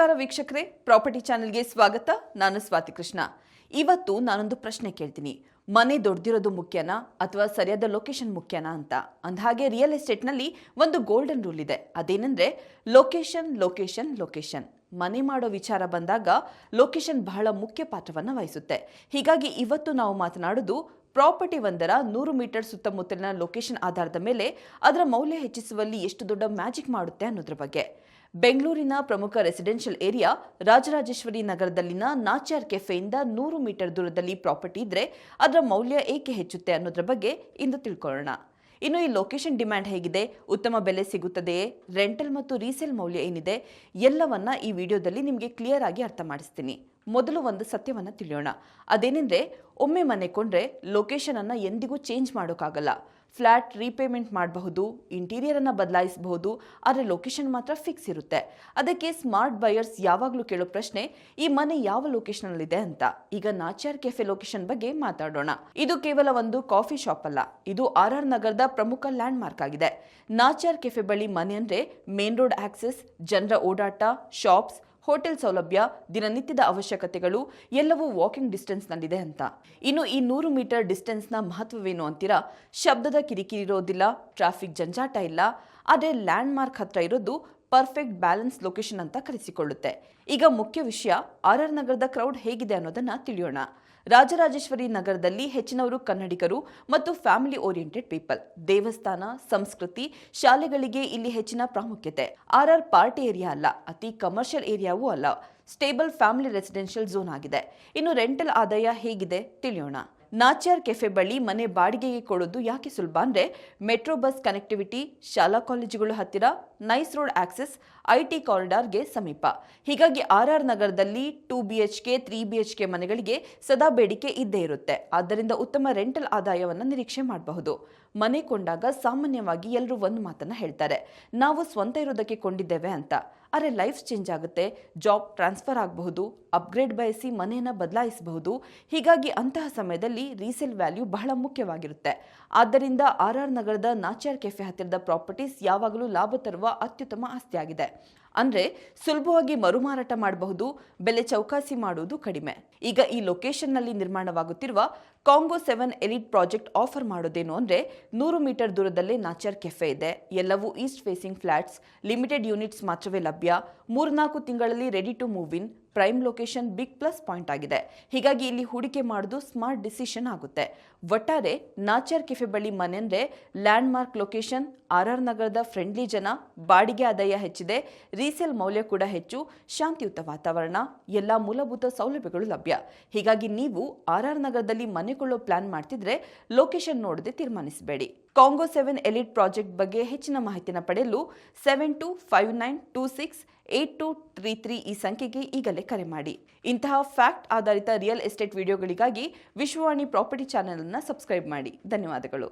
ನಮಸ್ಕಾರ ವೀಕ್ಷಕರೇ, ಪ್ರಾಪರ್ಟಿ ಚಾನೆಲ್ಗೆ ಸ್ವಾಗತ. ನಾನು ಸ್ವಾತಿ ಕೃಷ್ಣ. ಇವತ್ತು ನಾನೊಂದು ಪ್ರಶ್ನೆ ಕೇಳ್ತೀನಿ. ಮನೆ ದೊಡ್ಡದಿರೋದು ಮುಖ್ಯನಾ ಅಥವಾ ಸರಿಯಾದ ಲೊಕೇಶನ್ ಮುಖ್ಯನಾ ಅಂತ. ಅಂದಹಾಗೆ ರಿಯಲ್ ಎಸ್ಟೇಟ್ನಲ್ಲಿ ಒಂದು ಗೋಲ್ಡನ್ ರೂಲ್ ಇದೆ. ಅದೇನೆಂದ್ರೆ ಲೊಕೇಶನ್ ಲೊಕೇಶನ್ ಲೊಕೇಶನ್. ಮನೆ ಮಾಡೋ ವಿಚಾರ ಬಂದಾಗ ಲೊಕೇಶನ್ ಬಹಳ ಮುಖ್ಯ ಪಾತ್ರವನ್ನು ವಹಿಸುತ್ತೆ. ಹೀಗಾಗಿ ಇವತ್ತು ನಾವು ಮಾತನಾಡೋದು ಪ್ರಾಪರ್ಟಿ ಒಂದರ 100 ಮೀಟರ್ ಸುತ್ತಮುತ್ತಲಿನ ಲೊಕೇಶನ್ ಆಧಾರದ ಮೇಲೆ ಅದರ ಮೌಲ್ಯ ಹೆಚ್ಚಿಸುವಲ್ಲಿ ಎಷ್ಟು ದೊಡ್ಡ ಮ್ಯಾಜಿಕ್ ಮಾಡುತ್ತೆ ಅನ್ನೋದ್ರ ಬಗ್ಗೆ. ಬೆಂಗಳೂರಿನ ಪ್ರಮುಖ ರೆಸಿಡೆನ್ಷಿಯಲ್ ಏರಿಯಾ ರಾಜರಾಜೇಶ್ವರಿ ನಗರದಲ್ಲಿನ ನಾಚ್ಯಾರ್ ಕೆಫೆಯಿಂದ 100 ಮೀಟರ್ ದೂರದಲ್ಲಿ ಪ್ರಾಪರ್ಟಿ ಇದ್ರೆ ಅದರ ಮೌಲ್ಯ ಏಕೆ ಹೆಚ್ಚುತ್ತೆ ಅನ್ನೋದ್ರ ಬಗ್ಗೆ ಇಂದು ತಿಳ್ಕೊಳ್ಳೋಣ. ಇನ್ನು ಈ ಲೊಕೇಶನ್ ಡಿಮ್ಯಾಂಡ್ ಹೇಗಿದೆ, ಉತ್ತಮ ಬೆಲೆ ಸಿಗುತ್ತದೆಯೇ, ರೆಂಟಲ್ ಮತ್ತು ರೀಸೇಲ್ ಮೌಲ್ಯ ಏನಿದೆ, ಎಲ್ಲವನ್ನ ಈ ವಿಡಿಯೋದಲ್ಲಿ ನಿಮಗೆ ಕ್ಲಿಯರ್ ಆಗಿ ಅರ್ಥ ಮಾಡಿಸ್ತೀನಿ. ಮೊದಲು ಒಂದು ಸತ್ಯವನ್ನ ತಿಳಿಯೋಣ. ಅದೇನೆಂದ್ರೆ, ಒಮ್ಮೆ ಮನೆ ಕೊಂಡ್ರೆ ಲೊಕೇಶನ್ ಅನ್ನ ಎಂದಿಗೂ ಚೇಂಜ್ ಮಾಡೋಕ್ಕಾಗಲ್ಲ. ಫ್ಲಾಟ್ ರೀಪೇಮೆಂಟ್ ಮಾಡಬಹುದು, ಇಂಟೀರಿಯರ್ ಅನ್ನ ಬದಲಾಯಿಸಬಹುದು, ಆದರೆ ಲೊಕೇಶನ್ ಮಾತ್ರ ಫಿಕ್ಸ್ ಇರುತ್ತೆ. ಅದಕ್ಕೆ ಸ್ಮಾರ್ಟ್ ಬಯರ್ಸ್ ಯಾವಾಗಲೂ ಕೇಳೋ ಪ್ರಶ್ನೆ, ಈ ಮನೆ ಯಾವ ಲೊಕೇಶನ್ ಅಲ್ಲಿ ಇದೆ ಅಂತ. ಈಗ ನಾಚ್ಯಾರ್ ಕೆಫೆ ಲೊಕೇಶನ್ ಬಗ್ಗೆ ಮಾತಾಡೋಣ. ಇದು ಕೇವಲ ಒಂದು ಕಾಫಿ ಶಾಪ್ ಅಲ್ಲ, ಇದು RR ನಗರದ ಪ್ರಮುಖ ಲ್ಯಾಂಡ್ ಮಾರ್ಕ್ ಆಗಿದೆ. ನಾಚ್ಯಾರ್ ಕೆಫೆ ಬಳಿ ಮನೆ ಅಂದ್ರೆ ಮೇನ್ ರೋಡ್ ಆಕ್ಸೆಸ್, ಜನರ ಓಡಾಟ, ಶಾಪ್ಸ್, ಹೋಟೆಲ್ ಸೌಲಭ್ಯ, ದಿನನಿತ್ಯದ ಅವಶ್ಯಕತೆಗಳು ಎಲ್ಲವೂ ವಾಕಿಂಗ್ ಡಿಸ್ಟೆನ್ಸ್ ನಲ್ಲಿದೆ ಅಂತ. ಇನ್ನು ಈ 100 ಮೀಟರ್ ಡಿಸ್ಟೆನ್ಸ್ ನ ಮಹತ್ವವೇನು ಅಂತೀರಾ? ಶಬ್ದದ ಕಿರಿಕಿರಿ ಇರೋದಿಲ್ಲ, ಟ್ರಾಫಿಕ್ ಜಂಜಾಟ ಇಲ್ಲ. ಆದರೆ ಲ್ಯಾಂಡ್ ಮಾರ್ಕ್ ಹತ್ರ ಇರೋದು ಪರ್ಫೆಕ್ಟ್ ಬ್ಯಾಲೆನ್ಸ್ ಲೊಕೇಶನ್ ಅಂತ ಕರೆಸಿಕೊಳ್ಳುತ್ತೆ. ಈಗ ಮುಖ್ಯ ವಿಷಯ, RR ನಗರದ ಕ್ರೌಡ್ ಹೇಗಿದೆ ಅನ್ನೋದನ್ನ ತಿಳಿಯೋಣ. ರಾಜರಾಜೇಶ್ವರಿ ನಗರದಲ್ಲಿ ಹೆಚ್ಚಿನವರು ಕನ್ನಡಿಗರು ಮತ್ತು ಫ್ಯಾಮಿಲಿ ಓರಿಯೆಂಟೆಡ್ ಪೀಪಲ್. ದೇವಸ್ಥಾನ, ಸಂಸ್ಕೃತಿ, ಶಾಲೆಗಳಿಗೆ ಇಲ್ಲಿ ಹೆಚ್ಚಿನ ಪ್ರಾಮುಖ್ಯತೆ. RR ಪಾರ್ಟಿ ಏರಿಯಾ ಅಲ್ಲ, ಅತಿ ಕಮರ್ಷಿಯಲ್ ಏರಿಯಾವೂ ಅಲ್ಲ, ಸ್ಟೇಬಲ್ ಫ್ಯಾಮಿಲಿ ರೆಸಿಡೆನ್ಷಿಯಲ್ ಝೋನ್ ಆಗಿದೆ. ಇನ್ನು ರೆಂಟಲ್ ಆದಾಯ ಹೇಗಿದೆ ತಿಳಿಯೋಣ. ನಾಚ್ಯಾರ್ ಕೆಫೆ ಬಳಿ ಮನೆ ಬಾಡಿಗೆಗೆ ಕೊಡೋದು ಯಾಕೆ ಸುಲಭ ಅಂದ್ರೆ, ಮೆಟ್ರೋ ಬಸ್ ಕನೆಕ್ಟಿವಿಟಿ, ಶಾಲಾ ಕಾಲೇಜುಗಳು ಹತ್ತಿರ, ನೈಸ್ ರೋಡ್ ಆಕ್ಸೆಸ್, IT ಕಾರಿಡಾರ್ಗೆ ಸಮೀಪ. ಹೀಗಾಗಿ RR ನಗರದಲ್ಲಿ 2 BHK 3 BHK ಮನೆಗಳಿಗೆ ಸದಾ ಬೇಡಿಕೆ ಇದ್ದೇ ಇರುತ್ತೆ. ಆದ್ದರಿಂದ ಉತ್ತಮ ರೆಂಟಲ್ ಆದಾಯವನ್ನು ನಿರೀಕ್ಷೆ ಮಾಡಬಹುದು. ಮನೆ ಕೊಂಡಾಗ ಸಾಮಾನ್ಯವಾಗಿ ಎಲ್ಲರೂ ಒಂದು ಮಾತನ್ನ ಹೇಳ್ತಾರೆ, ನಾವು ಸ್ವಂತ ಇರೋದಕ್ಕೆ ಕೊಂಡಿದ್ದೇವೆ ಅಂತ. ಆದರೆ ಲೈಫ್ ಚೇಂಜ್ ಆಗುತ್ತೆ, ಜಾಬ್ ಟ್ರಾನ್ಸ್ಫರ್ ಆಗಬಹುದು, ಅಪ್ಗ್ರೇಡ್ ಬಯಸಿ ಮನೆಯನ್ನ ಬದಲಾಯಿಸಬಹುದು. ಹೀಗಾಗಿ ಅಂತಹ ಸಮಯದಲ್ಲಿ ರೀಸೇಲ್ ವ್ಯಾಲ್ಯೂ ಬಹಳ ಮುಖ್ಯವಾಗಿರುತ್ತೆ. ಆದ್ದರಿಂದ RR ನಗರದ ನಾಚ್ಯಾರ್ ಕೆಫೆ ಹತ್ತಿರದ ಪ್ರಾಪರ್ಟೀಸ್ ಯಾವಾಗಲೂ ಲಾಭ ತರುವ ಅತ್ಯುತ್ತಮ ಆಸ್ತಿಯಾಗಿದೆ. ಅಂದ್ರೆ ಸುಲಭವಾಗಿ ಮರುಮಾರಾಟ ಮಾಡಬಹುದು, ಬೆಲೆ ಚೌಕಾಸಿ ಮಾಡುವುದು ಕಡಿಮೆ. ಈಗ ಈ ಲೊಕೇಶನ್ ನಲ್ಲಿ ನಿರ್ಮಾಣವಾಗುತ್ತಿರುವ ಕಾಂಗೋ 7 ಎಲಿಟ್ ಪ್ರಾಜೆಕ್ಟ್ ಆಫರ್ ಮಾಡೋದೇನು ಅಂದ್ರೆ, 100 ಮೀಟರ್ ದೂರದಲ್ಲೇ ನಾಚ್ಯಾರ್ ಕೆಫೆ ಇದೆ. ಎಲ್ಲವೂ east facing flats, limited units ಮಾತ್ರವೇ ಲಭ್ಯ. 3-4 ತಿಂಗಳಲ್ಲಿ ready to move in. Prime location big plus point ಆಗಿದೆ. ಹೀಗಾಗಿ ಇಲ್ಲಿ ಹೂಡಿಕೆ ಮಾಡೋದು ಸ್ಮಾರ್ಟ್ ಡಿಸಿಷನ್ ಆಗುತ್ತೆ. ಒಟ್ಟಾರೆ ನಾಚ್ಯಾರ್ ಕೆಫೆ ಬಳಿ ಮನೆ ಅಂದ್ರೆ ಲ್ಯಾಂಡ್ ಮಾರ್ಕ್ ಲೊಕೇಶನ್, RR ನಗರದ ಫ್ರೆಂಡ್ಲಿ ಜನ, ಬಾಡಿಗೆ ಆದಾಯ ಹೆಚ್ಚಿದೆ, ರೀಸೇಲ್ ಮೌಲ್ಯ ಕೂಡ ಹೆಚ್ಚು, ಶಾಂತಿಯುತ ವಾತಾವರಣ, ಎಲ್ಲಾ ಮೂಲಭೂತ ಸೌಲಭ್ಯಗಳು ಲಭ್ಯ. ಹೀಗಾಗಿ ನೀವು RR ನಗರದಲ್ಲಿ ಮನೆ ಕೊಳ್ಳೋ ಪ್ಲಾನ್ ಮಾಡ್ತಿದ್ರೆ ಲೊಕೇಶನ್ ನೋಡದೆ ತೀರ್ಮಾನಿಸಬೇಡಿ. ಕಾಂಗೋ 7 ಎಲಿಟ್ ಪ್ರಾಜೆಕ್ಟ್ ಬಗ್ಗೆ ಹೆಚ್ಚಿನ ಮಾಹಿತಿನ ಪಡೆಯಲು 7259268233 ಈ ಸಂಖ್ಯೆಗೆ ಈಗಲೇ ಕರೆ ಮಾಡಿ. ಇಂತಹ ಫ್ಯಾಕ್ಟ್ ಆಧಾರಿತ ರಿಯಲ್ ಎಸ್ಟೇಟ್ ವಿಡಿಯೋಗಳಿಗಾಗಿ ವಿಶ್ವವಾಣಿ ಪ್ರಾಪರ್ಟಿ ಚಾನೆಲ್ ಅನ್ನು ಸಬ್ಸ್ಕ್ರೈಬ್ ಮಾಡಿ. ಧನ್ಯವಾದಗಳು.